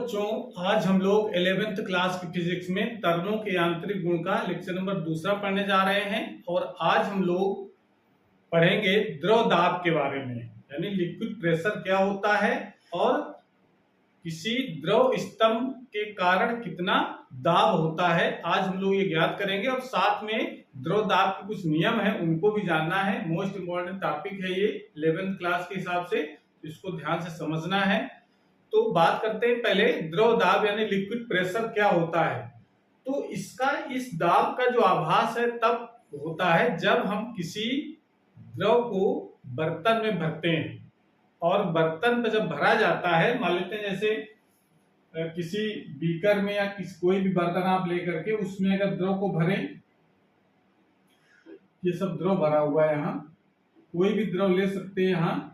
बच्चों, आज हम लोग 11th क्लास की फिजिक्स में तरलों के यांत्रिक गुण का लेक्चर नंबर 2 पढ़ने जा रहे हैं। और आज हम लोग पढ़ेंगे द्रव दाब के बारे में, यानी लिक्विड प्रेशर क्या होता है और किसी द्रव स्तंभ के कारण कितना दाब होता है। आज हम लोग ये ज्ञात करेंगे और साथ में द्रव दाब के कुछ नियम हैं उनको भी जानना है। मोस्ट इंपॉर्टेंट टॉपिक है ये 11th क्लास के हिसाब से, इसको ध्यान से समझना है। तो बात करते हैं पहले द्रव दाब यानी लिक्विड प्रेशर क्या होता है। तो इस दाब का जो आभास है तब होता है जब हम किसी द्रव को बर्तन में भरते हैं, और बर्तन पे जब भरा जाता है, मान लेते हैं जैसे किसी बीकर में या कोई भी बर्तन आप लेकर के उसमें अगर द्रव को भरें, ये सब द्रव भरा हुआ है, यहाँ कोई भी द्रव ले सकते हैं। यहाँ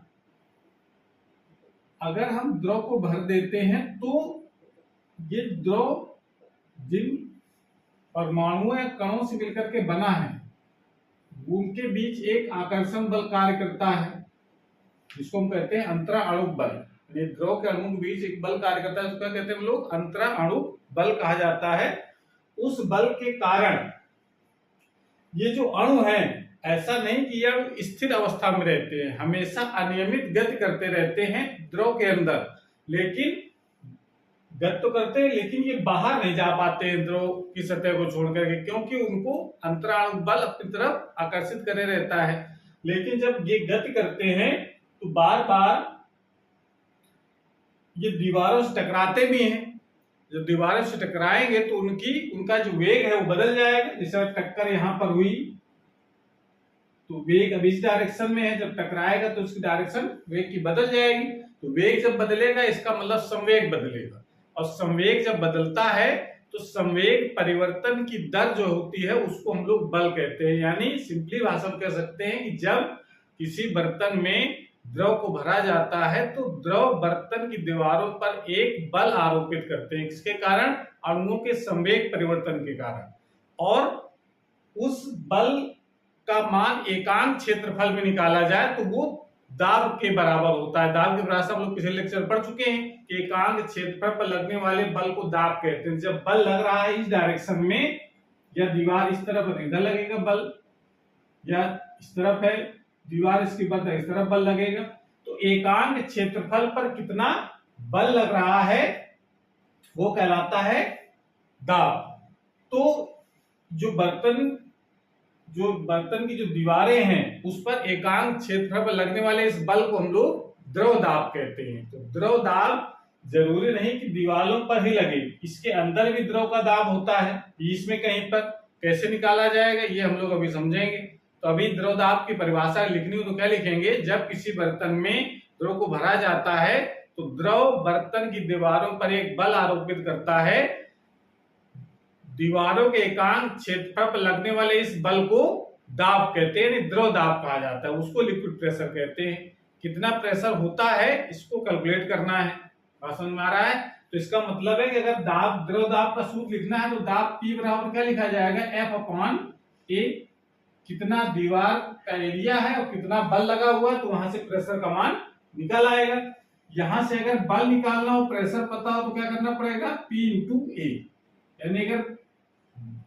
अगर हम द्रव को भर देते हैं तो ये द्रव जिन परमाणुओं या कणों से मिलकर के बना है उनके बीच एक आकर्षण बल कार्य करता है, जिसको हम कहते हैं अंतरा अणुक बल। ये द्रव के अणुओं के बीच एक बल कार्य करता है, उसका कहते हैं हम लोग अंतरा अणुक बल कहा जाता है। उस बल के कारण ये जो अणु है, ऐसा नहीं कि यह स्थिर अवस्था में रहते हैं, हमेशा अनियमित गति करते रहते हैं द्रव के अंदर, लेकिन गति तो करते हैं लेकिन ये बाहर नहीं जा पाते हैं द्रव की सतह को छोड़ करके, क्योंकि उनको अंतराणु बल अपनी तरफ आकर्षित करे रहता है। लेकिन जब ये गति करते हैं तो बार बार ये दीवारों से टकराते भी हैं। जब दीवारों से टकराएंगे तो उनका जो वेग है वो बदल जाएगा। जैसे टक्कर यहाँ पर हुई तो वेग अब इस डायरेक्शन में है, जब टकराएगा तो उसकी डायरेक्शन वेग की बदल जाएगी। तो वेग जब बदलेगा इसका मतलब संवेग बदलेगा, और संवेग जब बदलता है तो संवेग परिवर्तन की दर जो होती है उसको हम लोग बल कहते हैं। यानी सिंपली भाषा में कह सकते हैं कि जब किसी बर्तन में द्रव को भरा जाता है तो द्रव बर्तन की दीवारों पर एक बल आरोपित करते हैं, इसके कारण अणुओं के संवेग परिवर्तन के कारण, और उस बल का मान एकांक क्षेत्रफल में निकाला जाए तो वो दाब के बराबर होता है। दाब की परिभाषा हम लोग पिछले लेक्चर पढ़ चुके हैं कि एकांक क्षेत्रफल पर लगने वाले बल को दाब कहते हैं। जब बल लग रहा है इस डायरेक्शन में, या दीवार इस तरफ है इधर लगेगा बल, या इस तरफ है दीवार इसकी बल इस तरफ बल लगेगा, तो एकांक क्षेत्रफल पर कितना बल लग रहा है वो कहलाता है दाब। तो जो बर्तन की जो दीवारें हैं उस पर एकांक क्षेत्रफल पर लगने वाले इस बल को हम लोग द्रव दाब कहते हैं। तो द्रव दाब जरूरी नहीं कि दीवारों पर ही लगे, इसके अंदर भी द्रव का दाब होता है। इसमें कहीं पर कैसे निकाला जाएगा ये हम लोग अभी समझेंगे। तो अभी द्रव दाब की परिभाषा लिखनी हो तो क्या लिखेंगे, जब किसी बर्तन में द्रव को भरा जाता है तो द्रव बर्तन की दीवारों पर एक बल आरोपित करता है। दीवारों के एकांक क्षेत्रफल पर लगने वाले इस बल को दाब कहते हैं, द्रव दाब कहा जाता है, उसको लिक्विड प्रेशर कहते हैं। कितना प्रेशर होता है इसको कैलकुलेट करना है, बात समझ में आ रहा है। तो इसका मतलब है कि अगर द्रव दाब का सूत्र लिखना है तो दाब P बराबर क्या लिखा जाएगा, F/A। कितना दीवार का एरिया है और कितना बल लगा हुआ है तो वहां से प्रेशर का मान निकल आएगा। यहां से अगर बल निकालना हो, प्रेशर पता हो तो क्या करना पड़ेगा, P/A। यानी अगर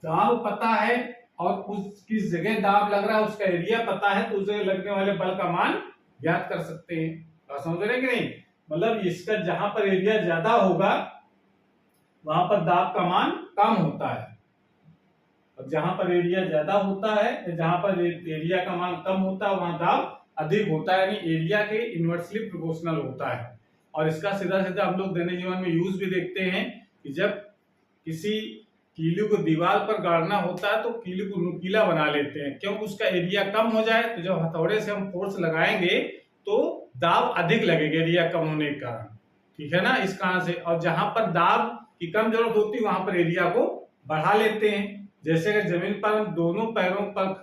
दाब पता है और किस जगह दाब लग रहा है उसका एरिया पता है तो उस जगह लगने वाले बल का मान ज्ञात कर सकते हैं। बात समझ रहे हैं कि नहीं, मतलब इसका जहां पर एरिया ज्यादा होगा वहां पर दाब का मान कम होता है, और जहां पर एरिया ज्यादा होता है, जहां पर एरिया का मान कम होता है वहां दाब अधिक होता है, यानी एरिया के इनवर्सली प्रोपोर्शनल होता है। और इसका सीधा सीधा हम लोग दैनिक जीवन में यूज भी देखते हैं कि जब किसी कीली को दीवार पर गाड़ना होता है तो कीली को नुकीला बना लेते हैं, क्योंकि उसका एरिया कम हो जाए। तो जब हथौड़े से हम फोर्स लगाएंगे तो दाब अधिक लगेगा एरिया कम होने के कारण, ठीक है ना, इस कारण से। और जहां पर दाब की कम जरूरत होती है वहां पर एरिया को बढ़ा लेते हैं। जैसे अगर जमीन पर हम दोनों पैरों पर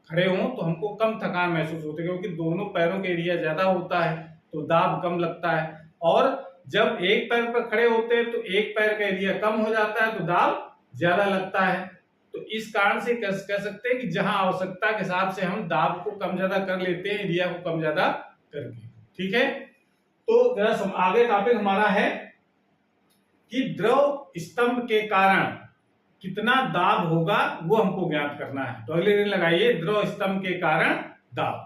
खड़े हों तो हमको कम थकान महसूस होती है, क्योंकि दोनों पैरों का एरिया ज्यादा होता है तो दाब कम लगता है। और जब एक पैर पर खड़े होते हैं तो एक पैर का एरिया कम हो जाता है तो दाब ज्यादा लगता है। तो इस कारण से कह सकते हैं कि जहां आवश्यकता के हिसाब से हम दाब को कम ज्यादा कर लेते हैं, एरिया को कम ज्यादा करके, ठीक है। तो जरा आगे टॉपिक हमारा है कि द्रव स्तंभ के कारण कितना दाब होगा वो हमको ज्ञात करना है। तो अगले दिन लगाइए, द्रव स्तंभ के कारण दाब।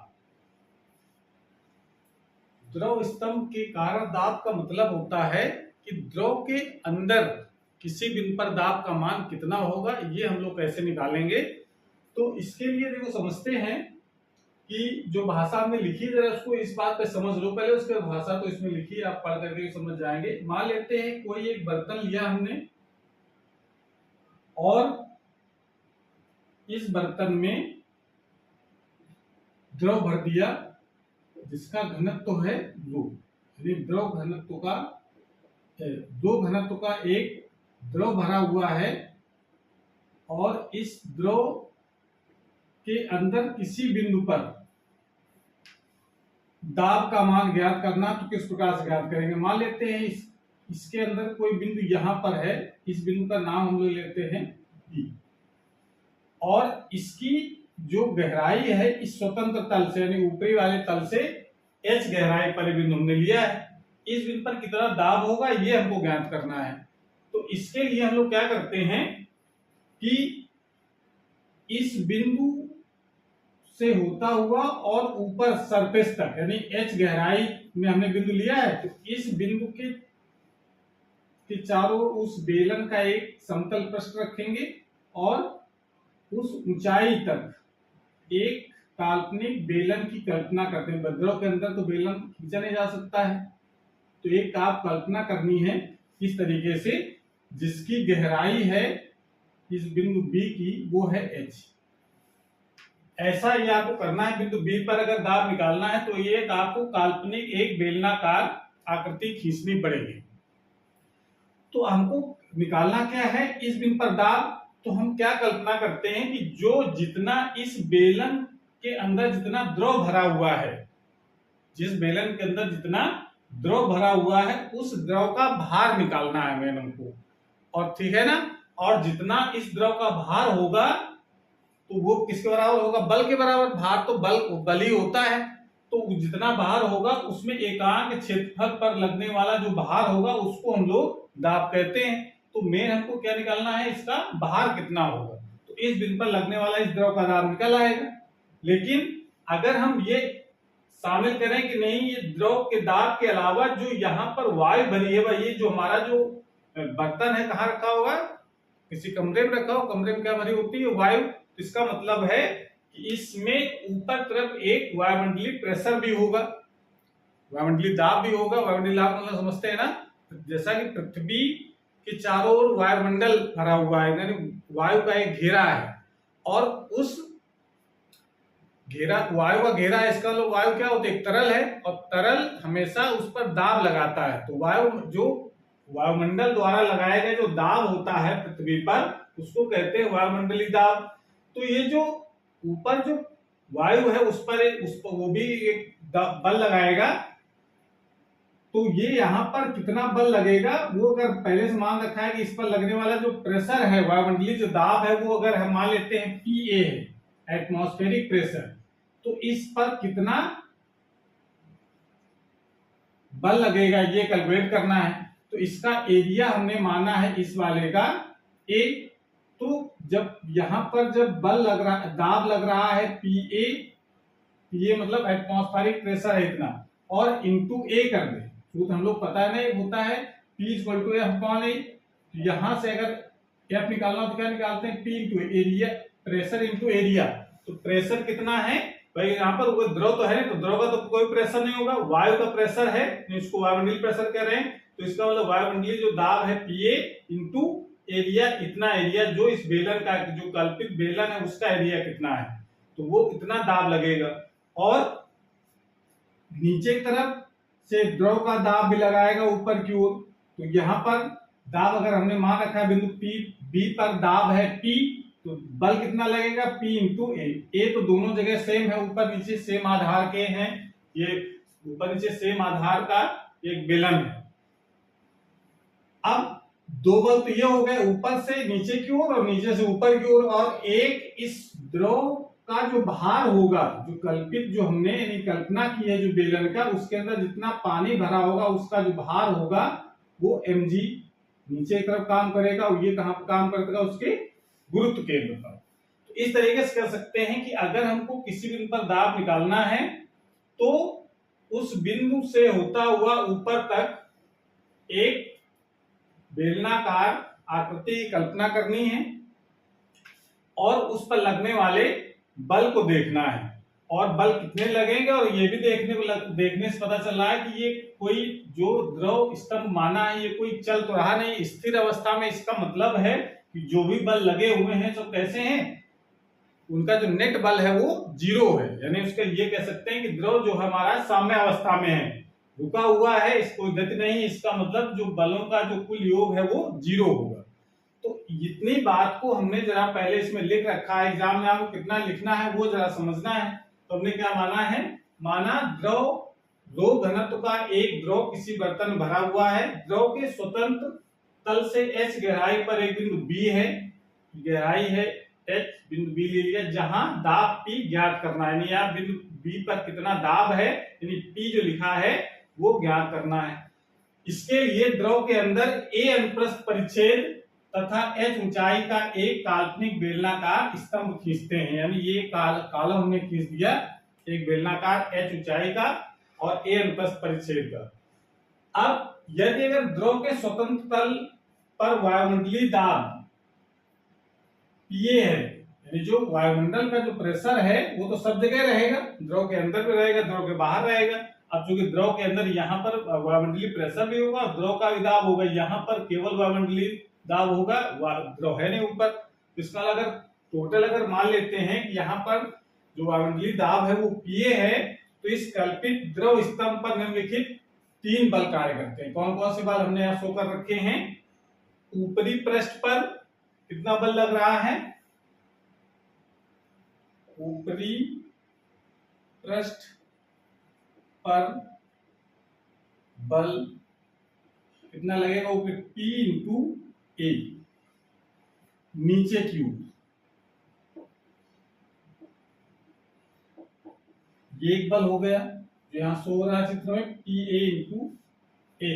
द्रव स्तंभ के कारण दाब का मतलब होता है कि द्रव के अंदर किसी बिंदु पर दाब का मान कितना होगा, ये हम लोग कैसे निकालेंगे। तो इसके लिए देखो समझते हैं कि जो भाषा हमने लिखी जरा उसको इस बात पे समझ लो पहले, उसके बाद भाषा तो इसमें लिखी आप पढ़ करके समझ जाएंगे। मान लेते हैं कोई एक बर्तन लिया हमने और इस बर्तन में द्रव भर दिया जिसका घनत्व है दो, यानी द्रव घनत्व का दो घनत्व का एक द्रव भरा हुआ है और इस द्रव के अंदर किसी बिंदु पर दाब का मान ज्ञात करना। तो किस प्रकार से ज्ञात करेंगे, मान लेते हैं इसके अंदर कोई बिंदु यहां पर है, इस बिंदु का नाम हम लोग लेते हैं E, और इसकी जो गहराई है इस स्वतंत्र तल से यानी ऊपरी वाले तल से h गहराई पर बिंदु हमने लिया है, इस बिंदु पर कितना दाब होगा ये हमको ज्ञात करना है। तो इसके लिए हम लोग क्या करते हैं कि इस बिंदु से होता हुआ और ऊपर सरफेस तक यानी h गहराई में हमने बिंदु लिया है, तो इस बिंदु के चारों उस बेलन का एक समतल पृष्ठ रखेंगे और उस ऊंचाई तक एक काल्पनिक बेलन की कल्पना करते हैं। द्रव के अंदर तो बेलन खींचा नहीं जा सकता है, तो एक आप कल्पना करनी है इस तरीके से जिसकी गहराई है इस बिंदु B की वो है h। ऐसा ये आपको करना है, बिंदु B पर अगर दाब निकालना है तो ये आपको काल्पनिक एक बेलनाकार आकृति खींचनी पड़ेगी। तो हमको निकालना क्या है इस बिंदु पर दाब, तो हम क्या कल्पना करते हैं कि जो जितना इस बेलन के अंदर जितना द्रव भरा हुआ है, जिस बेलन के अंदर जितना द्रव भरा हुआ है उस द्रव का भार निकालना है मैंने हमको, और ठीक है ना। और जितना इस द्रव का भार होगा तो वो किसके बराबर होगा, बल के बराबर। भार तो बल ही होता है, तो जितना भार होगा उसमें एकांक क्षेत्रफल पर लगने वाला जो भार होगा उसको हम लोग दाब कहते हैं। तो मेन हमको क्या निकालना है, इसका भार कितना होगा, तो इस बिंदु पर लगने वाला इस द्रव का दाब निकल आएगा। लेकिन अगर हम ये शामिल करें कि नहीं ये द्रव के दाब के अलावा जो यहाँ पर वायु भरी है, ये जो हमारा जो बर्तन है कहाँ रखा होगा, किसी कमरे में रखा हो, कमरे में क्या भरी होती है, वायु। तो इसका मतलब है कि इसमें ऊपर तरफ एक वायुमंडलीय प्रेशर भी होगा, वायुमंडलीय दाब भी होगा। वायुमंडलीय दाब मतलब समझते हैं ना, जैसा कि पृथ्वी के चारों ओर वायुमंडल भरा हुआ है, यानी वायु का एक घेरा है, और उस घेरा वायु का घेरा है, इसका मतलब वायु क्या होता है, एक तरल है, और तरल हमेशा उस पर दाब लगाता है। तो वायु जो वायुमंडल द्वारा लगाया गया जो दाब होता है पृथ्वी पर उसको कहते हैं वायुमंडलीय दाब। तो ये जो ऊपर जो वायु है उस पर वो भी एक बल लगाएगा। तो ये यहाँ पर कितना बल लगेगा वो अगर पहले से मान रखा है कि इस पर लगने वाला जो प्रेशर है, वायुमंडलीय जो दाब है, वो अगर हम मान लेते हैं PA है, एटमॉस्फेरिक प्रेशर, तो इस पर कितना बल लगेगा ये कैलकुलेट करना है। तो इसका एरिया हमने माना है इस वाले का A। तो जब यहाँ पर जब बल लग रहा, दाब लग रहा है PA मतलब एटमॉस्फेरिक प्रेशर है इतना, और इंटू A कर दे, तो हम लोग पता है ना होता है P = F/A। तो यहां से अगर F निकालना तो क्या निकालते हैं, P into area, pressure into area. तो प्रेशर कितना है भाई, यहाँ पर वो द्रव तो है, तो द्रव का तो कोई प्रेशर नहीं होगा, वायु का प्रेशर है, इसको वायुमंडलीय प्रेशर कह रहे हैं। तो इसका मतलब वायुमंडलीय जो दाब है PA इंटू एरिया, इतना एरिया जो इस बेलन का जो कल्पित बेलन है उसका एरिया कितना है, तो वो इतना दाब लगेगा। और नीचे की तरफ से द्रव का दाब भी लगाएगा ऊपर की ओर। तो यहाँ पर दाब अगर हमने मान रखा है बिंदु B पर दाब है P, तो बल कितना लगेगा, P इंटू A तो दोनों जगह सेम है, ऊपर नीचे सेम आधार के हैं, ये ऊपर नीचे सेम आधार का एक बेलन है। अब दो बल तो ये हो गए, ऊपर से नीचे की ओर और नीचे से ऊपर की ओर, और एक इस द्रव का जो भार होगा, जो कल्पित जो हमने यानी कल्पना की है जो बेलन का, उसके अंदर जितना पानी भरा होगा उसका जो भार होगा वो mg नीचे की तरफ काम करेगा और ये कहां पर काम करेगा, उसके गुरुत्व केंद्र पर। तो इस तरीके से कर सकते हैं कि अगर हमको किसी बिंदु पर दाब निकालना है तो उस बिंदु से होता हुआ ऊपर तक एक बेलनाकार आकृति की कल्पना करनी है और उस पर लगने वाले बल को देखना है, और बल कितने लगेंगे, और ये भी देखने से पता चल रहा है कि ये कोई जो द्रव स्तंभ माना है ये कोई चल तो रहा नहीं, स्थिर अवस्था में। इसका मतलब है कि जो भी बल लगे हुए हैं सब कैसे हैं, उनका जो नेट बल है वो 0 है। यानी उसका ये कह सकते हैं कि द्रव जो हमारा साम्य अवस्था में है, रुका हुआ है, इसको गति नहीं, इसका मतलब जो बलों का जो कुल योग है वो 0 होगा। तो इतनी बात को हमने जरा पहले इसमें लिख रखा है, एग्जाम में आपको कितना लिखना है वो जरा समझना है। तो हमने क्या माना है, माना द्रव रो घनत्व का एक द्रव किसी बर्तन में भरा हुआ है, द्रव के स्वतंत्र तल से h गहराई पर एक बिंदु B है, गहराई है h, बिंदु B ले लिया, जहां दाब P ज्ञात करना है। यानी आप बिंदु B पर कितना दाब है, यानी P जो लिखा है वो ज्ञात करना है। इसके लिए द्रव के अंदर A अनुप्रस्थ परिच्छेद तथा h ऊंचाई का एक काल्पनिक बेलनाकार स्तंभ खींचते हैं। यानी ये कॉलम हमने खींच दिया, एक बेलनाकार h ऊंचाई का और a अनुप्रस्थ परिच्छेद का। अब यदि अगर द्रव के स्वतंत्र तल पर वायुमंडलीय दाब ये है, यानी जो वायुमंडल का जो प्रेशर है वो तो सब जगह रहेगा, द्रव के अंदर भी रहेगा, द्रव के बाहर रहेगा। अब चूंकि द्रव के अंदर यहाँ पर वायुमंडलीय प्रेशर भी होगा, द्रव का भी दाब होगा, यहाँ पर केवल वायुमंडलीय दाब होगा, द्रव है नहीं ऊपर। तो इसका अगर टोटल अगर मान लेते हैं कि यहाँ पर जो वायुमंडलीय दाब है वो Pa है, तो इस कल्पित द्रव स्तंभ पर निम्नलिखित 3 बल कार्य करते हैं। कौन कौन से बल हमने यहाँ शो कर रखे हैं, ऊपरी पृष्ठ पर कितना बल लग रहा है, ऊपरी पृष्ठ पर बल कितना लगेगा, ऊपर P इंटू A, नीचे Q, ये एक बल हो गया जो यहां सो रहा है चित्र में, Pa इंटू A।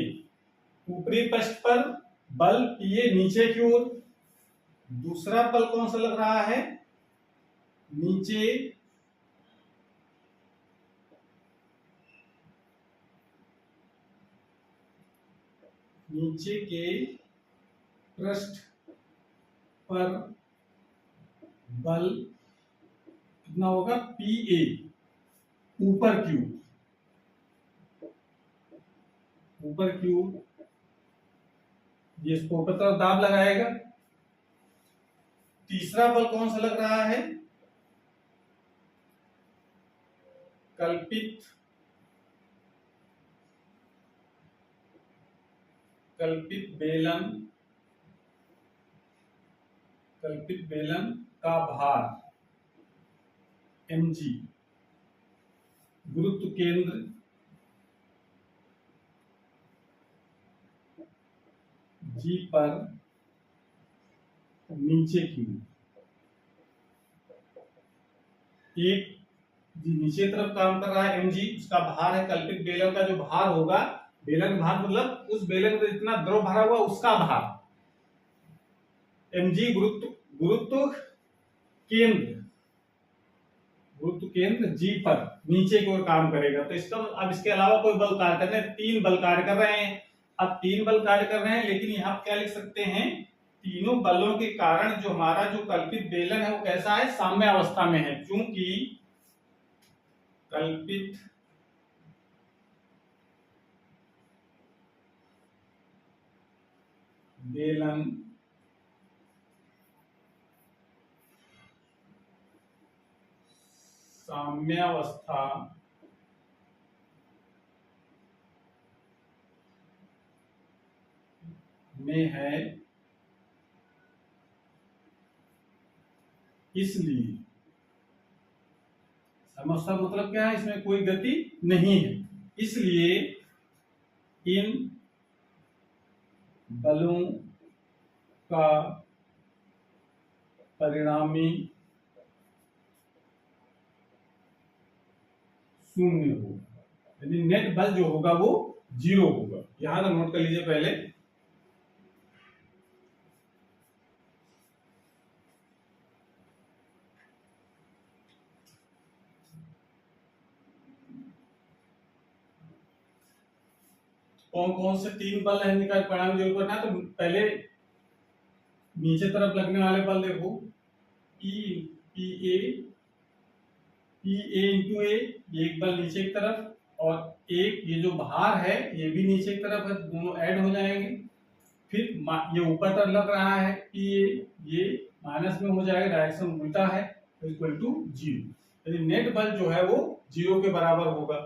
ऊपरी पृष्ठ पर बल Pa नीचे की ओर। दूसरा बल कौन सा लग रहा है, नीचे के पृष्ठ पर बल कितना होगा, Pa, ऊपर Q, ये इसको ऊपर तरफ दाब लगाएगा। तीसरा बल कौन सा लग रहा है, कल्पित बेलन का भार mg, गुरुत्व केंद्र G पर नीचे की एक जी नीचे तरफ काम कर रहा है mg, उसका भार है, कल्पित बेलन का जो भार होगा, बेलन भार मतलब उस बेलन में जितना द्रव भरा हुआ उसका भार, mg गुरुत्व केंद्र G पर नीचे की ओर काम करेगा। तो इसका अब इसके अलावा कोई बल कार्य कर रहे हैं, 3 बल कार्य कर रहे हैं। अब 3 बल कार्य कर रहे हैं, लेकिन यहाँ क्या लिख सकते हैं, तीनों बलों के कारण जो हमारा जो कल्पित बेलन है वो कैसा है, साम्य अवस्था में है। क्योंकि कल्पित बेलन साम्यावस्था में है, इसलिए साम्यावस्था मतलब क्या है, इसमें कोई गति नहीं है, इसलिए इन बलों का परिणामी शून्य होगा, यानी नेट बल जो होगा वो 0 होगा। यहां तक नोट कर लीजिए पहले। कौन कौन से 3 बल है निकाल परिणाम जरूर करना है। तो पहले नीचे तरफ लगने वाले बल देखो, पी ए इंटू ए, ये एक बल नीचे की तरफ, और एक ये जो भार है ये भी नीचे की तरफ है, दोनों ऐड हो जाएंगे। फिर ये ऊपर तरफ लग रहा है पी ए, ये माइनस में हो जाएगा, डायरेक्शन उल्टा है, इक्वल टू 0। यदि नेट बल जो है वो 0 के बराबर होगा।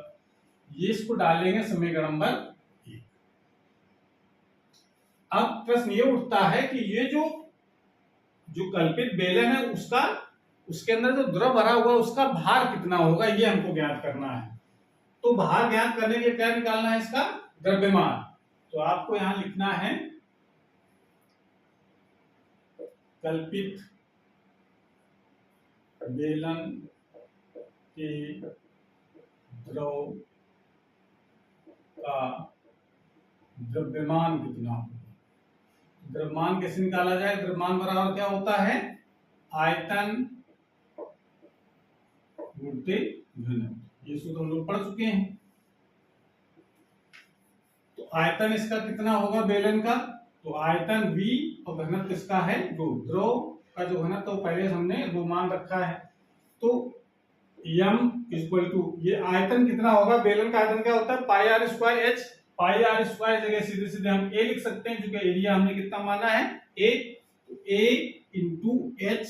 ये इसको डालेंगे समीकरण नंबर 1। अब प्रश्न ये उठता है कि ये जो कल्पित बेलन है उसके अंदर जो द्रव भरा हुआ है उसका भार कितना होगा, ये हमको ज्ञात करना है। तो भार ज्ञात करने के क्या निकालना है, इसका द्रव्यमान। तो आपको यहां लिखना है कल्पित बेलन के द्रव का द्रव्यमान कितना होगा। द्रव्यमान कैसे निकाला जाए, द्रव्यमान बराबर क्या होता है, आयतन गुणित घनत्व। ये सूत्र हम लोग पढ़ चुके हैं। तो आयतन इसका कितना होगा बेलन का, तो आयतन v और घनत्व इसका है रो। द्रव का जो घनत्व तो पहले हमने रो मान रखा है। तो m इक्वल टू ये आयतन कितना होगा, बेलन का आयतन क्या होता है pi r square h. Pi r square जगह सीधे सीधे हम a लिख सकते हैं क्योंकि एरिया हमने कितना माना है a। तो a into H,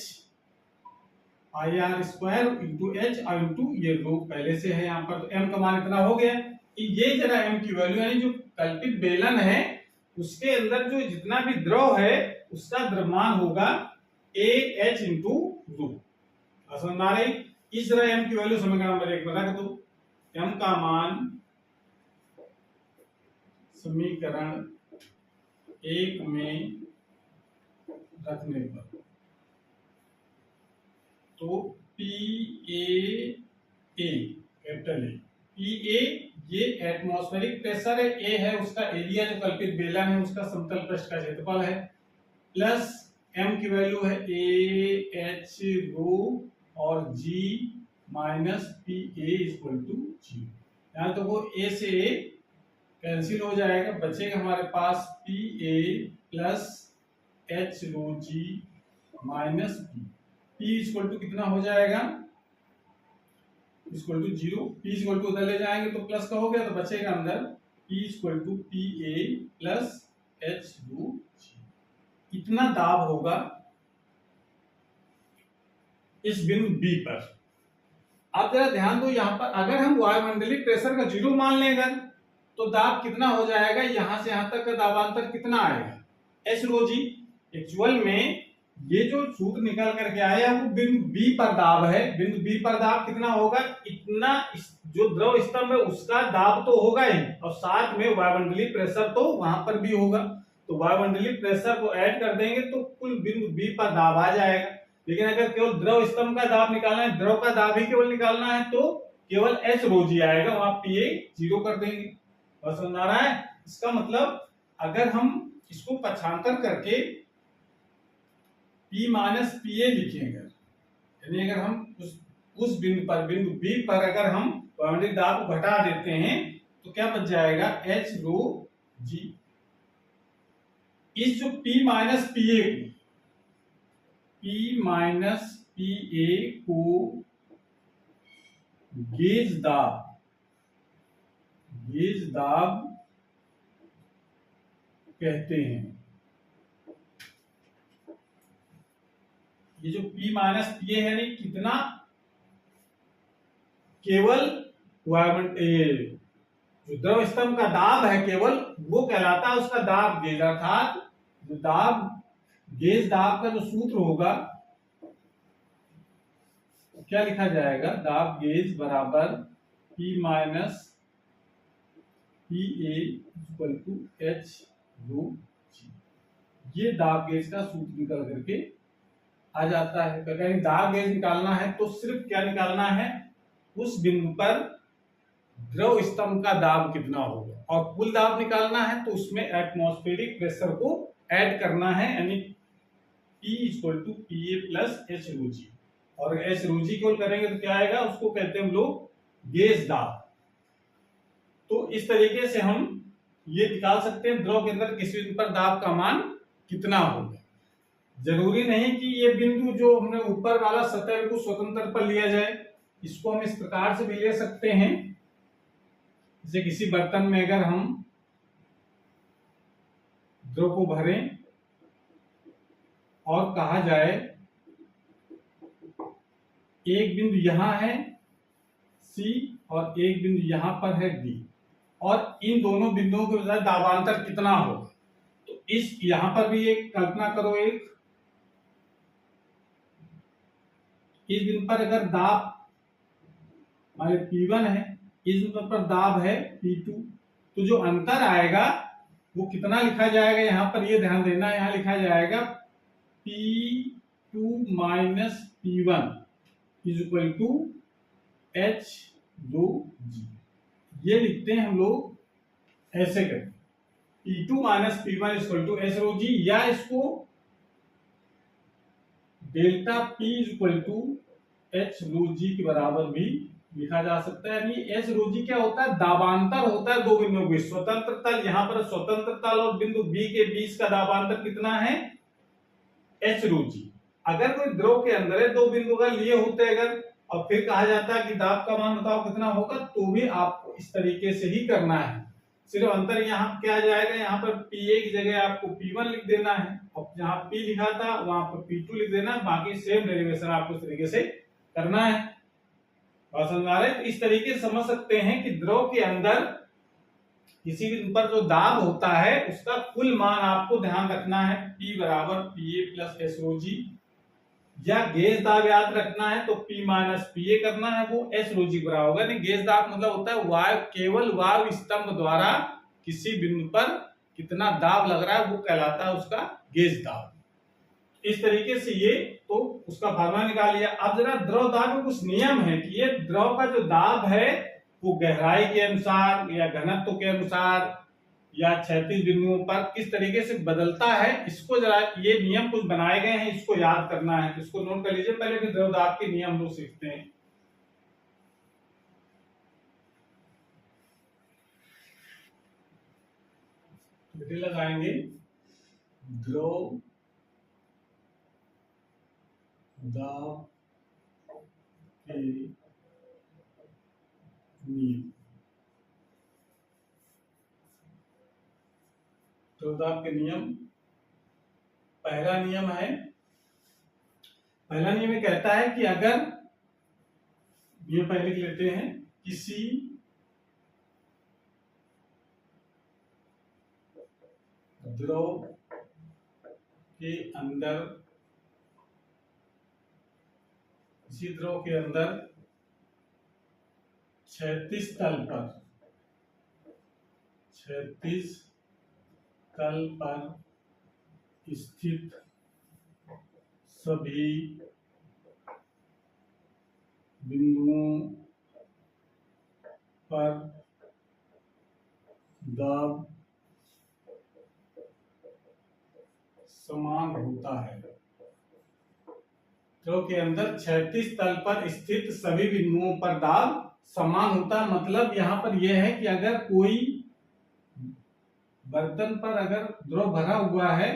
pi r square into H और इंटू ये रो पहले से है यहाँ पर। तो m का मान इतना हो गया कि ये जरा m की वैल्यू यानी जो कल्पित बेलन है उसके अंदर जो जितना भी द्रव है उसका द्रव्यमान होगा a h इंटू रो। समझ में आ रही। इस तरह m की वैल्यू समीकरण नंबर 1 में रख दो। m का मान समीकरण 1 में रखने पर तो P A capital A, P A ये एटमॉस्फेरिक प्रेशर है, ए है उसका एरिया जो कल्पित बेलन है उसका समतल पृष्ठ का क्षेत्रफल है, प्लस m की वैल्यू है a h रो और g minus P A equal to 0। यहाँ तो वो a से a कैंसिल हो जाएगा, बचेगा हमारे पास P a plus h rho g minus P. P equal to कितना हो जाएगा, equal to 0। P equal to उधर ले जाएंगे तो प्लस का हो गया, तो बचेगा अंदर P equal to P a plus h rho g. इतना दाब होगा इस बिंदु बी पर। आप जरा ध्यान दो, यहाँ पर अगर हम वायुमंडलीय प्रेशर का 0 मान लेंगे तो दाब कितना हो जाएगा, यहां से यहां तक का दाबांतर कितना आएगा, एच रो जी। एक्चुअल में ये जो सूत्र निकल करके आया वो बिंदु बी पर दाब है। बिंदु बी पर दाब कितना होगा, इतना जो द्रव स्तंभ है उसका दाब तो होगा ही और साथ में वायुमंडलीय प्रेशर तो वहां पर भी होगा। तो वायुमंडलीय प्रेशर को ऐड कर देंगे तो कुल बिंदु बी पर दाब आ जाएगा। लेकिन अगर केवल द्रव स्तंभ का दाब निकालना है, द्रव का दाब ही केवल निकालना है तो केवल एच रो जी आएगा, वहां पी ए 0 कर देंगे। समझ आ रहा है। इसका मतलब अगर हम इसको पक्षांतर करके P माइनस पी ए लिखेंगे, यानी अगर हम उस बिंदु पर बिंदु बी पर अगर हम वायुमंडलीय दाब को घटा देते हैं तो क्या बच जाएगा, एच रो जी। इस जो P माइनस पी ए को गेज दाब कहते हैं। ये जो P माइनस पी ए है नहीं कितना, केवल जो द्रव स्तंभ का दाब है केवल वो कहलाता है उसका दाब गेज। अर्थात जो गेज दाब का जो सूत्र होगा क्या लिखा जाएगा, दाब गेज बराबर P minus P A equal to h rho g. ये दाब गेज का सूत्र निकल करके आ जाता है। अगर दाब गेज निकालना है तो सिर्फ क्या निकालना है, उस बिंदु पर द्रव स्तंभ का दाब कितना होगा, और कुल दाब निकालना है तो उसमें एटमॉस्फेरिक प्रेशर को ऐड करना है, यानी P equal to P a plus h rho g. और एच रो जी को करेंगे तो क्या आएगा, उसको कहते हैं हम लोग गेज दाब। तो इस तरीके से हम ये निकाल सकते हैं द्रव के अंदर किसी बिंदु पर दाब का मान कितना होगा। जरूरी नहीं कि ये बिंदु जो हमने ऊपर वाला सतह को स्वतंत्र पर लिया जाए, इसको हम इस प्रकार से भी ले सकते हैं, जैसे किसी बर्तन में अगर हम द्रव को भरें और कहा जाए एक बिंदु यहां है C और एक बिंदु यहां पर है D, और इन दोनों बिंदुओं के बीच दाबांतर कितना हो, तो इस यहां पर भी एक कल्पना करो, इस बिंदु पर अगर दाब हमारे P1 है, इस बिंदु पर दाब है P2, तो जो अंतर आएगा वो कितना लिखा जाएगा, यहां पर ये ध्यान देना, यहां लिखा जाएगा P2 minus P1 is equal to H2G। ये लिखते हैं हम लोग ऐसे करके, P2 minus P1 is equal to H2G, या इसको delta P is equal to H2G के बराबर भी लिखा जा सकता है। यानी H2G क्या होता है, दाबांतर होता है दो बिंदुओं के, स्वतंत्र तल, यहां पर स्वतंत्र तल और बिंदु B के बीच का दाबांतर कितना है, H2G। अगर कोई द्रव के अंदर है, दो बिंदु अगर लिए होते अगर, और फिर कहा जाता है कि दाब का मान बताओ कितना होगा, तो भी आपको इस तरीके से ही करना है। सिर्फ अंतर यहाँ क्या आ जाएगा, यहाँ पर P1 की जगह आपको P1 लिख देना है, और जहां P लिखा था वहां पर P2 लिख देना है, बाकी सेम डेरिवेशन आपको इस तरीके से करना है। बात समझ आ रहा है? तो इस तरीके से समझ सकते हैं कि द्रव के अंदर किसी बिंदु पर जो दाब होता है उसका कुल मान आपको ध्यान रखना है, P बराबर PA प्लस H2G, या गेज दाब याद रखना है तो P माइनस PA करना है, वो H2G बराबर होगा। नहीं, गेज दाब मतलब होता है वायु, केवल वायु स्तंभ द्वारा किसी बिंदु पर कितना दाब लग रहा है वो कहलाता है उसका गेज दाब। इस तरीके से ये तो उसका फार्मूला निकाल लिया। अब जरा द्रव दाब में कुछ नियम है कि ये द्रव का जो दाब है वो गहराई के अनुसार या घनत्व के अनुसार या क्षैतिज बिंदुओं पर किस तरीके से बदलता है, इसको जरा, ये नियम कुछ बनाए गए हैं, इसको याद करना है, तो इसको नोट कर लीजिए। पहले फिर द्रव दाब के नियम लोग सीखते हैं। लगाएंगे द्रव दाब के नियम। द्रव दाब के नियम, पहला नियम है, पहला नियम ये कहता है कि अगर, ये पहले लिख लेते हैं, किसी द्रव के अंदर, किसी द्रव के अंदर क्षैतिज तल पर, क्षैतिज तल पर स्थित सभी बिंदुओं पर दाब समान होता है। द्रव के अंदर क्षैतिज तल पर स्थित सभी बिंदुओं पर दाब समान होता है, मतलब यहां पर यह है कि अगर कोई बर्तन पर अगर द्रव भरा हुआ है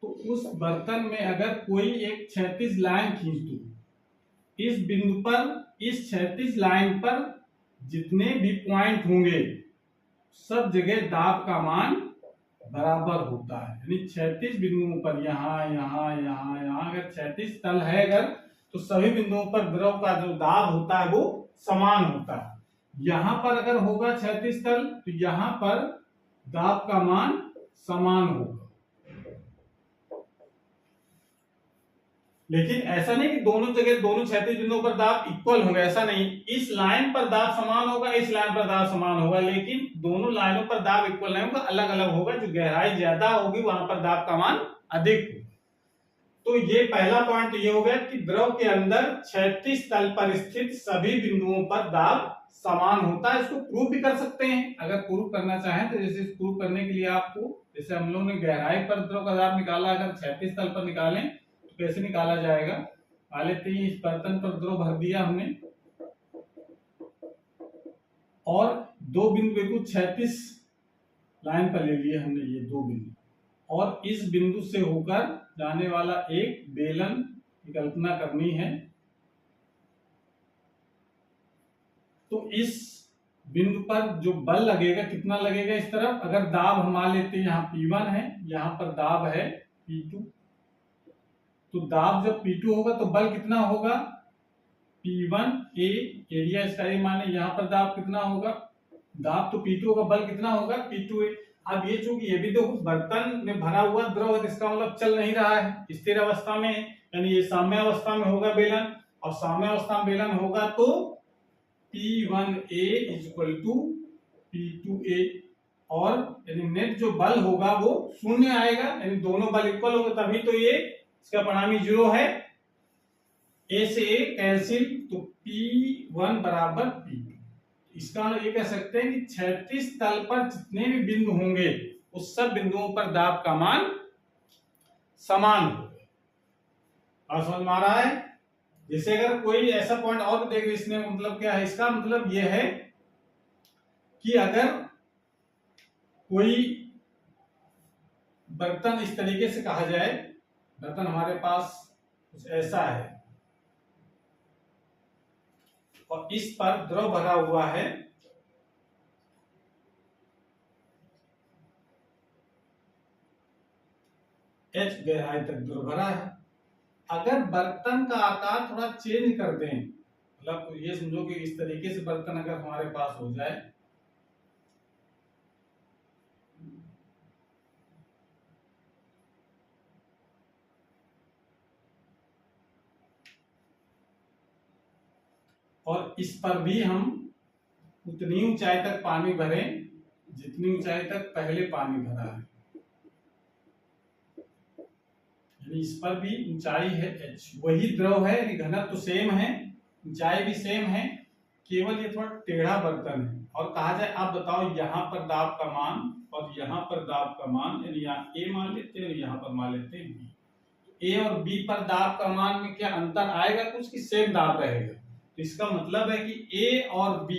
तो उस बर्तन में अगर कोई एक क्षैतिज लाइन खींच दो, इस बिंदु पर, इस क्षैतिज लाइन पर जितने भी पॉइंट होंगे सब जगह दाब का मान बराबर होता है। यानी क्षैतिज बिंदुओं पर यहाँ यहाँ यहाँ यहाँ अगर क्षैतिज तल है अगर, तो सभी बिंदुओं पर द्रव का जो दाब होता है वो समान होता है। यहां पर अगर होगा क्षैतिज तल तो यहां पर दाब का मान समान होगा, लेकिन ऐसा नहीं कि दोनों जगह दोनों क्षैतिज बिंदुओं पर दाब इक्वल होंगे, ऐसा नहीं। इस लाइन पर दाब समान होगा, इस लाइन पर दाब समान होगा, लेकिन दोनों लाइनों पर दाब इक्वल नहीं होगा, अलग अलग होगा। जो गहराई ज्यादा होगी वहां पर दाब का मान अधिक होगा। तो ये पहला पॉइंट ये हो गया कि द्रव के अंदर क्षैतिज तल पर स्थित सभी बिंदुओं पर दाब समान होता है। इसको प्रूव भी कर सकते हैं, अगर प्रूव करना चाहें तो। जैसे प्रूव करने के लिए आपको, जैसे हम लोगों ने गहराई पर द्रव का दाब निकाला, अगर क्षैतिज तल पर निकालें तो कैसे निकाला जाएगा। मान लेते हैं इस बर्तन पर द्रव भर दिया हमने, और दो बिंदु बिल्कुल 36 लाइन पर ले लिए हमने, ये दो बिंदु, और इस बिंदु से होकर जाने वाला एक बेलन की कल्पना करनी है। तो इस बिंदु पर जो बल लगेगा कितना लगेगा इस तरफ, अगर दाब हम मान लेते हैं यहाँ P1 है, यहाँ पर दाब है P2, तो दाब जब P2 होगा तो बल कितना होगा P1A, एरिया इसका ए माने, यहाँ पर दाब कितना होगा, दाब तो P2 होगा, बल कितना होगा P2A। अब ये चूंकि ये भी देखो बर्तन में भरा हुआ द्रव है, इसका मतलब चल नहीं रहा है, स्थिर अवस्था में है, यानी ये साम्य अवस्था में होगा बेलन, और साम्य अवस्था में बेलन होगा तो P1A इक्वल टू P2A, और यानी नेट जो बल होगा वो शून्य आएगा, यानी दोनों बल इक्वल होंगे, तभी तो ये इसका परिणामी 0 है। A से A कैंसिल, तो P1 बराबर P2। इसका मतलब ये कह सकते हैं कि 36 तल पर जितने भी बिंदु होंगे उस सब बिंदुओं पर दाब का मान समान होगा। और समझ में आ रहा है? जैसे अगर कोई ऐसा पॉइंट और देख, इसमें मतलब क्या है, इसका मतलब यह है कि अगर कोई बर्तन इस तरीके से कहा जाए, बर्तन हमारे पास कुछ ऐसा है और इस पर द्रव भरा हुआ है, H गहराई तक द्रव भरा है। अगर बर्तन का आकार थोड़ा चेंज कर दें, मतलब ये समझो कि इस तरीके से बर्तन अगर हमारे पास हो जाए, और इस पर भी हम उतनी ऊंचाई तक पानी भरें जितनी ऊंचाई तक पहले पानी भरा है, यानी इस पर भी ऊंचाई है h, वही द्रव है, घनत्व तो सेम है, ऊंचाई भी सेम है, केवल ये थोड़ा टेढ़ा बर्तन है। और कहा जाए आप बताओ यहाँ पर दाब का मान और यहाँ पर दाब का मान, यानी यहाँ A मान लेते हैं, यहाँ पर मान लेते हैं B। A और B पर दाब का मान में क्या अंतर आएगा कुछ, कि सेम दाब रहेगा? तो इसका मतलब है कि A और B,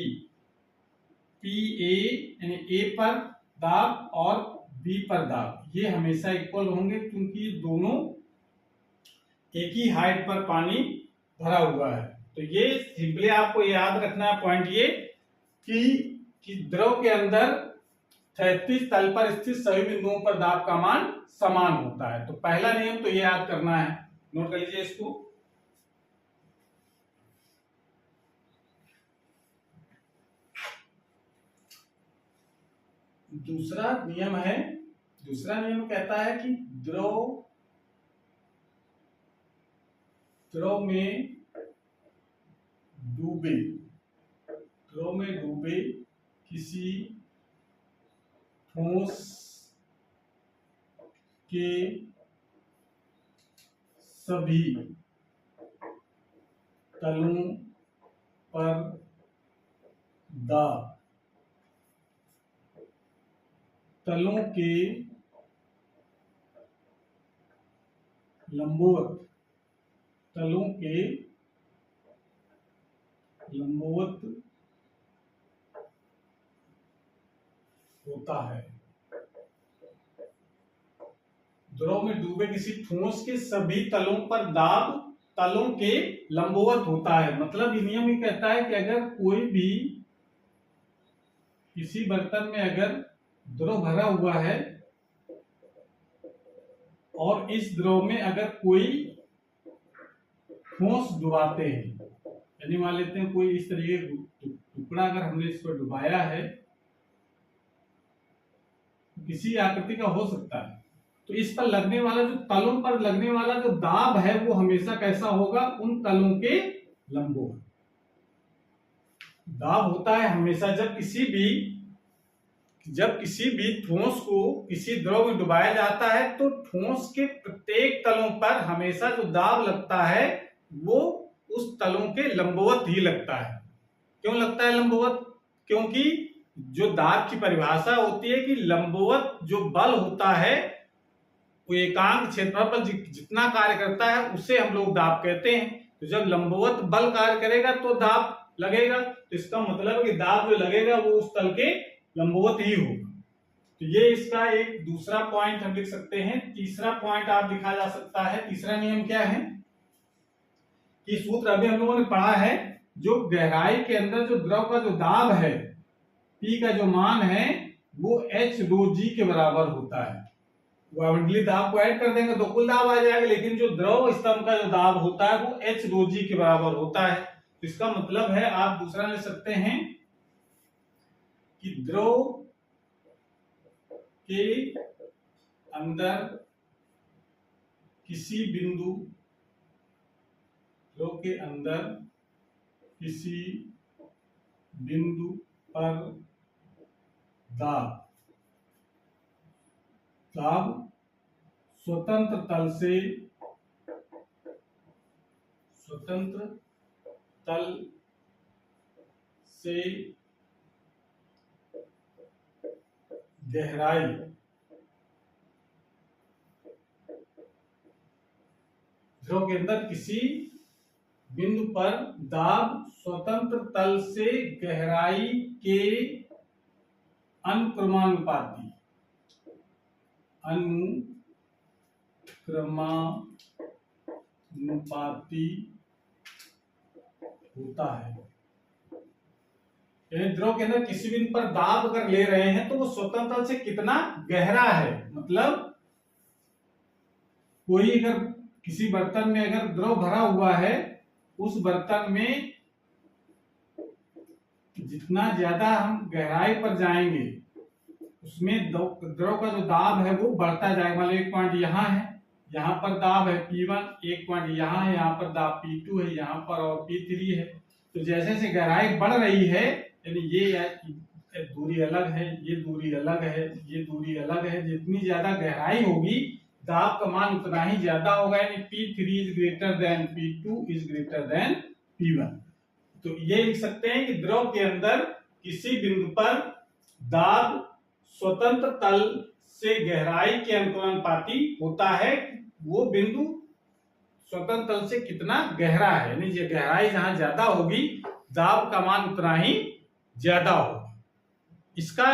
PA यानी A पर दाब और B पर दाब, ये हमेशा इक्वल होंगे, क्योंकि ये दोनों एक ही हाइट पर पानी भरा हुआ है। तो ये सिंपली आपको याद रखना है पॉइंट ये कि द्रव के अंदर 36 तल पर स्थित सभी बिंदुओं पर दाब का मान समान होता है। तो पहला नियम तो ये याद करना है, नोट कर लीजिए इसको। दूसरा नियम कहता है कि द्रव में डूबे किसी ठोस के सभी तलों पर दाब तलों के लंबवत होता है। द्रव में डूबे किसी ठोस के सभी तलों पर दाब तलों के लंबवत होता है। मतलब ये नियम ही कहता है कि अगर कोई भी किसी बर्तन में अगर द्रव भरा हुआ है और इस द्रव में अगर कोई ठोस डुबाते हैं, यानी मान लेते हैं कोई इस तरीके टुकड़ा अगर हमने इस पर डुबाया है, किसी आकृति का हो सकता है, तो इस पर लगने वाला जो तलों पर लगने वाला जो दाब है वो हमेशा कैसा होगा, उन तलों के लंबवत दाब होता है हमेशा। जब किसी भी ठोस को किसी द्रव में डुबाया जाता है तो ठोस के प्रत्येक तलों पर हमेशा जो दाब लगता है वो उस तलों के लंबवत ही लगता है। क्यों लगता है लंबवत? क्योंकि जो दाब की परिभाषा होती है कि लंबवत जो बल होता है वो एकांक क्षेत्रफल पर जितना कार्य करता है उसे हम लोग दाब कहते हैं। तो जब लंबवत बल कार्य करेगा तो दाब लगेगा, तो इसका मतलब है कि दाब जो लगेगा वो उस तल के लंबवत ही होगा। तो ये इसका एक दूसरा पॉइंट हम लिख सकते हैं। तीसरा पॉइंट आप लिखा जा सकता है, तीसरा नियम क्या है कि सूत्र अभी हम लोगों ने पढ़ा है, जो गहराई के अंदर जो द्रव का जो दाब है, P का जो मान है वो H रो G के बराबर होता है। वायुमंडलीय दाब को ऐड कर देंगे तो कुल दाब आ जाएगा, लेकिन जो द्रव स्तंभ का जो दाब होता है वो H रो G के बराबर होता है। तो इसका मतलब है आप दूसरा ले सकते हैं कि द्रव के अंदर किसी बिंदु, द्रव के अंदर किसी बिंदु पर दाब स्वतंत्र तल से गहराई द्रव के अंदर किसी बिंदु पर दाब स्वतंत्र तल से गहराई के अनुक्रमानुपाती होता है। द्रव के अंदर किसी बिंदु पर दाब अगर ले रहे हैं तो वो स्वतंत्र तल से कितना गहरा है, मतलब कोई अगर किसी बर्तन में अगर द्रव भरा हुआ है, उस बर्तन में जितना ज्यादा हम गहराई पर जाएंगे उसमें द्रव का जो दाब है वो बढ़ता जाएगा। मान लो एक पॉइंट यहाँ है, यहाँ पर दाब है P1, एक पॉइंट यहाँ है, यहाँ पर दाब P2 है, यहाँ पर और P3 है। तो जैसे जैसे गहराई बढ़ रही है, यानी ये दूरी अलग है, ये दूरी अलग है, ये दूरी अलग है, जितनी ज्यादा गहराई होगी दाब का मान उतना ही ज्यादा होगा, यानी P3 is greater than P2 is greater than P1। तो ये लिख सकते हैं कि द्रव के अंदर किसी बिंदु पर दाब स्वतंत्र तल से गहराई के अनुक्रमानुपाती होता है। वो बिंदु स्वतंत्र तल से कितना गहरा है, यानी ये गहराई जहां ज्यादा होगी दाब का मान उतना ही ज्यादा होगा। इसका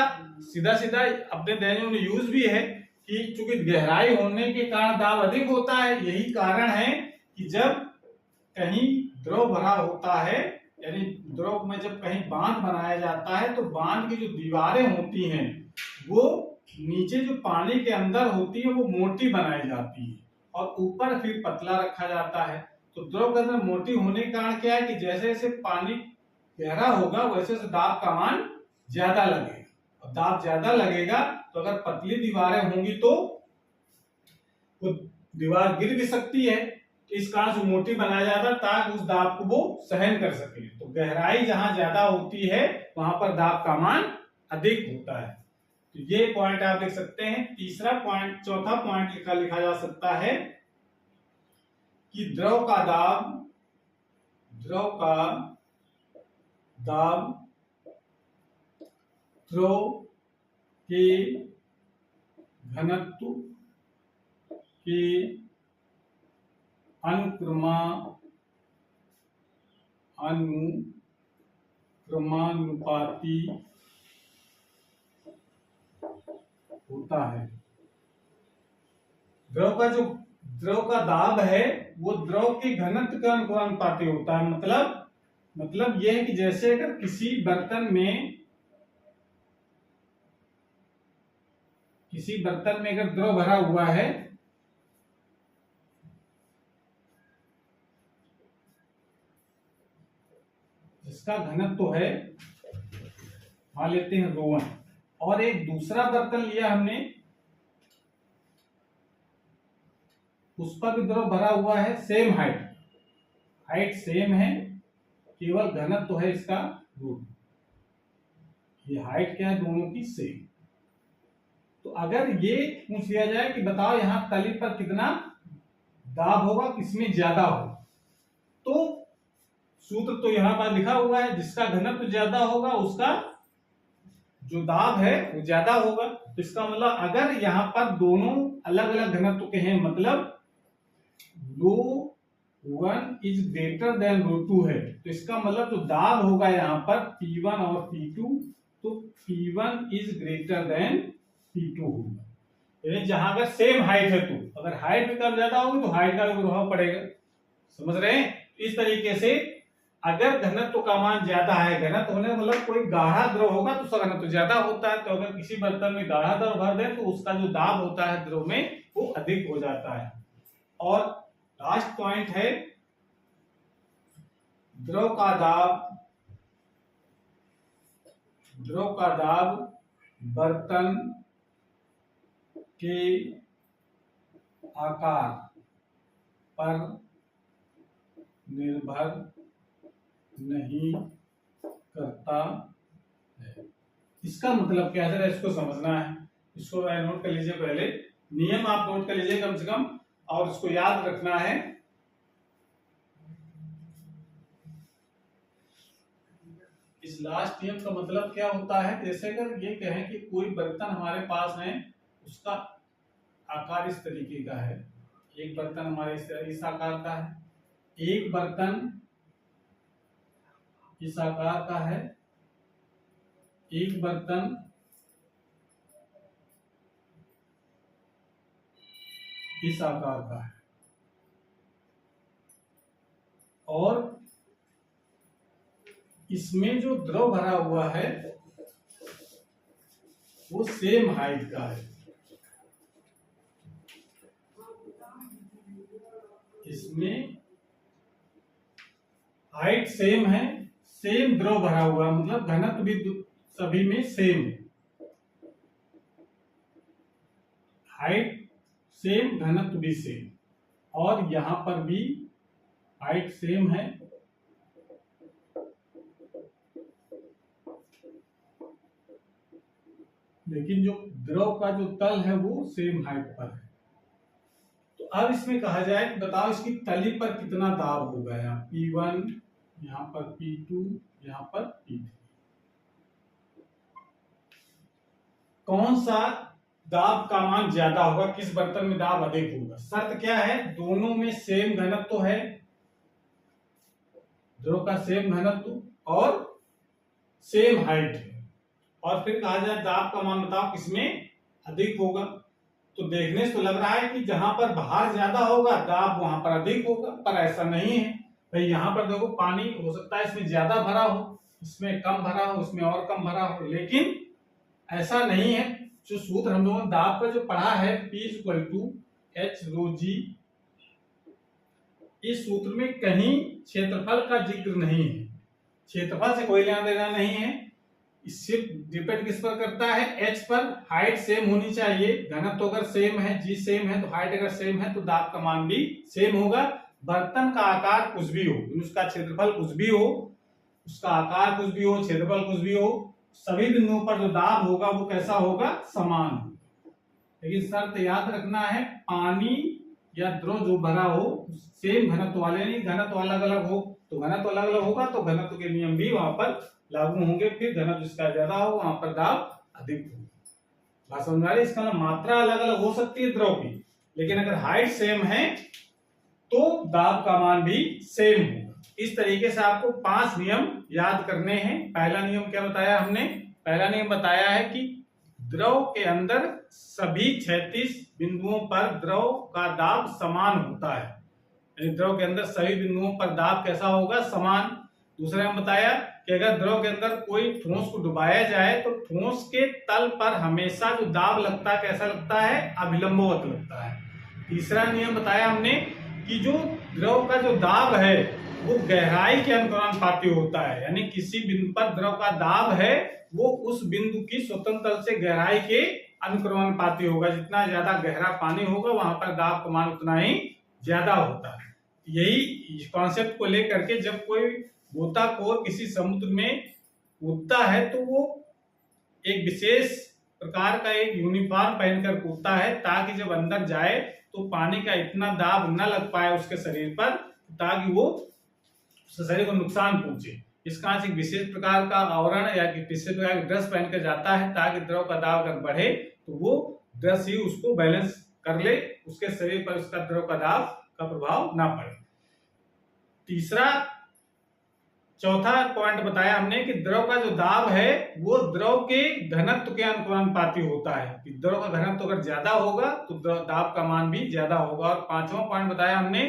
सीधा सीधा अपने दैनिक में यूज भी है कि चूंकि गहराई होने के कारण दाब अधिक होता है। यही कारण है कि जब कहीं द्रव भरा होता है, यानी द्रव में जब कहीं बांध बनाया जाता है, तो बांध की जो दीवारें होती हैं वो नीचे जो पानी के अंदर होती है वो मोटी बनाई जाती है और ऊपर फिर पतला रखा जाता है। तो द्रव के अंदर मोटी होने के कारण क्या है कि जैसे जैसे पानी गहरा होगा वैसे वैसे दाब का मान ज्यादा लगेगा, और दाब ज्यादा लगेगा तो अगर पतली दीवारें होंगी तो वो दीवार गिर भी सकती है। इस कारण से मोटी बनाया जाता है ताकि उस दाब को वो सहन कर सके। तो गहराई जहां ज्यादा होती है वहां पर दाब का मान अधिक होता है। तो ये पॉइंट आप लिख सकते हैं। तीसरा पॉइंट, चौथा पॉइंट लिखा जा सकता है कि द्रव का दाब द्रव के घनत्व के अनुक्रमानुपाती होता है। द्रव का दाब है वो द्रव के घनत्व के अनुपाती होता है। मतलब यह है कि जैसे अगर किसी बर्तन में अगर द्रव भरा हुआ है, जिसका घनत्व है मान लेते हैं ρ1, और एक दूसरा बर्तन लिया हमने, उस पर भी द्रव भरा हुआ है, सेम हाइट सेम है, केवल घनत्व है इसका √। ये हाइट क्या है दोनों की सेम। तो अगर ये पूछ लिया जाए कि बताओ यहां तली पर कितना दाब होगा, किसमें ज्यादा होगा, तो सूत्र तो यहां पर लिखा हुआ है, जिसका घनत्व ज्यादा होगा उसका जो दाब है वो ज्यादा होगा। तो इसका मतलब अगर यहाँ पर दोनों अलग अलग घनत्व के हैं, मतलब लो 1 इज ग्रेटर देन √2 है, तो इसका मतलब जो दाब होगा यहाँ पर P1 और P2, तो P1 is greater than P2 होगा। यानी जहां अगर सेम हाइट है, तो अगर हाइट में कम ज्यादा होगी तो हाइट का भी प्रभाव पड़ेगा। समझ रहे हैं? इस तरीके से अगर घनत्व का मान ज्यादा है, घनत्व होने का मतलब कोई गाढ़ा द्रव होगा तो उसका घनत्व ज्यादा होता है, तो अगर किसी बर्तन में गाढ़ा द्रव भर दें तो उसका जो दाब होता है द्रव में वो अधिक हो जाता है। और लास्ट पॉइंट है द्रव का दाब बर्तन के आकार पर निर्भर नहीं करता है। इसका मतलब क्या है, इसको समझना है, इसको नोट कर लीजिए। पहले नियम आप नोट कर लीजिए कम से कम, और इसको याद रखना है। इस लास्ट नियम का मतलब क्या होता है, जैसे अगर ये कहें कि कोई बर्तन हमारे पास है, उसका आकार इस तरीके का है, एक बर्तन हमारे इस आकार का है, एक बर्तन इस आकार का है, एक बर्तन इस आकार का है, और इसमें जो द्रव भरा हुआ है वो सेम हाइट का है। इसमें हाइट सेम है, सेम द्रव भरा हुआ, मतलब घनत्व भी सभी में सेम, हाइट सेम घनत्व भी सेम, और यहां पर भी हाइट सेम है, लेकिन जो द्रव का जो तल है वो सेम हाइट पर है। तो अब इसमें कहा जाए कि बताओ इसकी तली पर कितना दाब होगा, यहाँ P1, यहाँ पर P2, यहाँ पर P3, कौन सा दाब का मान ज्यादा होगा, किस बर्तन में दाब अधिक होगा। शर्त क्या है, दोनों में सेम घनत्व है, द्रव का सेम घनत्व और सेम हाइट है, और फिर कहा जाए दाब का मान बताओ किसमें अधिक होगा। तो देखने से तो लग रहा है कि जहां पर भार ज्यादा होगा दाब वहां पर अधिक होगा, पर ऐसा नहीं है भाई। यहाँ पर देखो पानी हो सकता है इसमें ज्यादा भरा हो, इसमें कम भरा हो, इसमें और कम भरा हो, लेकिन ऐसा नहीं है। जो सूत्र हम लोगों ने दाब का जो पढ़ा है P = H ρg, इस सूत्र में कहीं क्षेत्रफल का जिक्र नहीं है, क्षेत्रफल से कोई लेना देना नहीं है। इससे डिपेंड किस पर करता है, H पर। हाइट सेम होनी चाहिए, घनत्व अगर सेम है, G सेम है, तो हाइट अगर सेम है तो दाब का मान भी सेम होगा। बर्तन का आकार कुछ भी हो, उसका क्षेत्रफल कुछ भी हो, उसका आकार कुछ भी हो, क्षेत्रफल कुछ भी हो, सभी बिंदुओं पर जो दाब होगा वो कैसा होगा, समान होगा। लेकिन शर्त याद रखना है, पानी या द्रव जो भरा हो सेम घनत्व वाले, नहीं घनत्व अलग अलग हो, तो घनत्व अलग अलग होगा तो घनत्व के नियम भी वहां पर लागू होंगे, फिर घनत्व जिसका ज्यादा हो वहां पर दाब अधिक होगा। बात समझ आ रही है? इसका मात्रा अलग अलग हो सकती है द्रव की, लेकिन अगर हाइट सेम है तो दाब का मान भी सेम होगा। इस तरीके से आपको 5 नियम याद करने हैं। पहला नियम क्या बताया हमने, पहला नियम बताया है कि द्रव के अंदर सभी 36 बिंदुओं पर द्रव का दाब समान होता है, यानी द्रव के अंदर सभी बिंदुओं पर दाब कैसा होगा, समान। दूसरा हम बताया कि अगर द्रव के अंदर कोई ठोस को डुबाया जाए तो ठोस के तल पर हमेशा जो दाब लगता है कैसा लगता है, अभिलंबवत लगता है। तीसरा नियम बताया हमने कि जो द्रव का जो दाब है वो गहराई के अनुक्रमानुपाती होता है, यानी किसी बिंदु पर द्रव का दाब है वो उस बिंदु की स्वतंत्र तल से गहराई के अनुक्रमानुपाती होगा। जितना ज्यादा गहरा पानी होगा वहां पर दाब का मान उतना ही ज्यादा होता है। यही कॉन्सेप्ट को लेकर के जब कोई गोताखोर किसी समुद्र में कूदता है तो वो एक विशेष प्रकार का एक यूनिफॉर्म पहनकर कूदता है, ताकि जब अंदर जाए तो पानी का इतना दाब न लग पाए उसके शरीर पर, ताकि वो उसके शरीर को नुकसान पहुंचे। इसका एक विशेष प्रकार का आवरण या विशेष प्रकार का ड्रेस पहनकर जाता है, ताकि द्रव का दाब अगर बढ़े तो वो ड्रेस ही उसको बैलेंस कर ले, उसके शरीर पर उसका द्रव का दाब का प्रभाव ना पड़े। तीसरा चौथा पॉइंट बताया हमने कि द्रव का जो दाब है वो द्रव के घनत्व के अनुपाती होता है, कि द्रव का घनत्व अगर ज्यादा होगा तो दाब का मान भी ज्यादा होगा। और पांचवा पॉइंट बताया हमने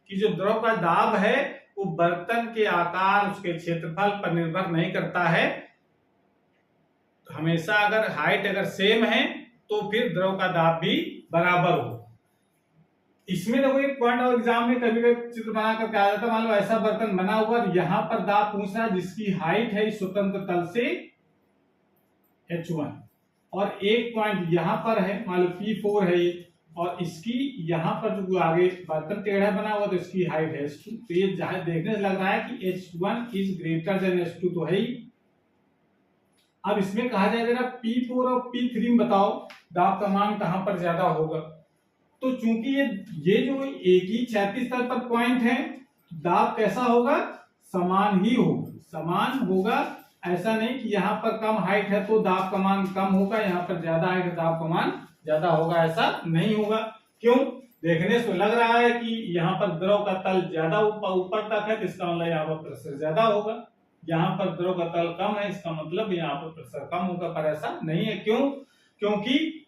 कि जो द्रव का दाब है वो बर्तन के आकार, उसके क्षेत्रफल पर निर्भर नहीं करता है। हमेशा अगर हाइट अगर सेम है तो फिर द्रव का दाब भी बराबर हो। इसमें देखो एक पॉइंट और एग्जाम में कभी कभी चित्र बना करके आ जाता है, मान लो ऐसा बर्तन बना हुआ, यहाँ पर दाब पूछ रहा है जिसकी हाइट है इस स्वतंत्र तल से H1, और एक पॉइंट यहाँ पर है, मान लो P4 है ये, और इसकी यहाँ पर जो आगे बर्तन टेढ़ा बना हुआ तो इसकी हाइट है H2। तो ये जहां देखने से लग रहा है कि H1 is greater than H2 तो है ही। अब इसमें कहा जाएगा P4 और P3 में बताओ दाब का मान कहां पर ज्यादा होगा। तो चूंकि ये जो एक ही क्षैतिज तल पर पॉइंट है, दाब कैसा होगा, समान ही होगा, समान होगा। ऐसा नहीं कि यहाँ पर कम हाइट है तो दाब का मान कम होगा, यहाँ पर ज्यादा हाइट है दाब का मान ज्यादा होगा, ऐसा नहीं होगा। क्यों, देखने से लग रहा है कि यहाँ पर द्रव का तल ज्यादा ऊपर तक है तो इसका मतलब यहाँ पर प्रेशर ज्यादा होगा, यहाँ पर द्रव का तल कम है इसका मतलब यहाँ पर प्रेशर कम होगा, पर ऐसा नहीं है। क्यों, क्योंकि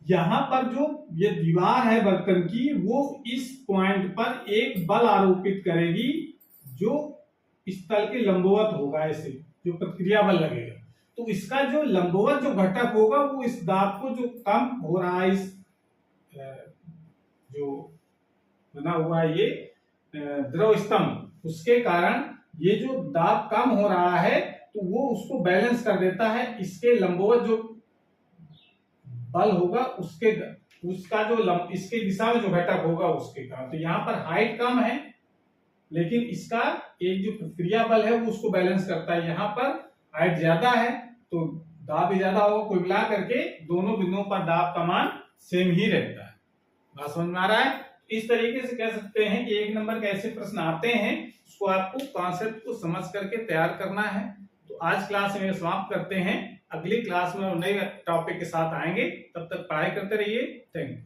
यहाँ पर जो ये दीवार है बर्तन की वो इस पॉइंट पर एक बल आरोपित करेगी जो इस तल के लंबवत होगा, ऐसे जो प्रतिक्रिया बल लगेगा। तो इसका जो लंबवत जो घटक होगा वो इस दाब को जो कम हो रहा है, इस जो बना हुआ है ये द्रव स्तंभ, उसके कारण ये जो दाब कम हो रहा है तो वो उसको बैलेंस कर देता है। इसके लंबवत जो बल होगा उसका जो इसके दिशा में जो घटक होगा उसके कारण, तो यहाँ पर हाइट कम है लेकिन इसका एक जो प्रतिक्रिया बल है वो उसको बैलेंस करता है। यहाँ पर हाइट ज्यादा है तो दाब भी ज्यादा होगा, कुल मिला करके दोनों बिंदुओं पर दाब का मान सेम ही रहता है। बात समझ में आ रहा है। इस तरीके से कह सकते हैं कि एक नंबर के ऐसे प्रश्न आते हैं, उसको आपको कॉन्सेप्ट को समझ करके तैयार करना है। तो आज क्लास में समाप्त करते हैं, अगली क्लास में नए टॉपिक के साथ आएंगे, तब तक पढ़ाई करते रहिए। Thank you.